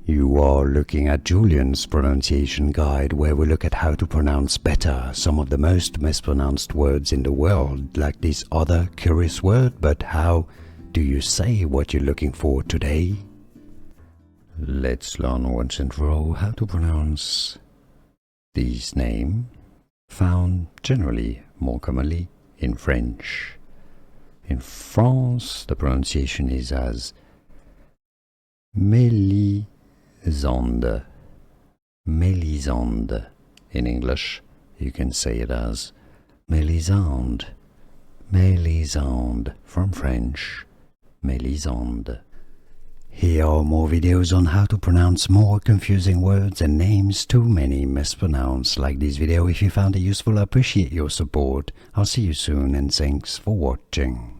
You are looking at Julian's pronunciation guide, where we look at how to pronounce better some of the most mispronounced words in the world, like this other curious word. But how do you say what you're looking for today? Let's learn once and for all how to pronounce this name, found generally more commonly in French. In France, the pronunciation is as Mélisande. Mélisande. In English, you can say it as Mélisande. Mélisande. From French, Mélisande. Here are more videos on how to pronounce more confusing words and names too many mispronounced. Like this video if you found it useful. I appreciate your support. I'll see you soon and thanks for watching.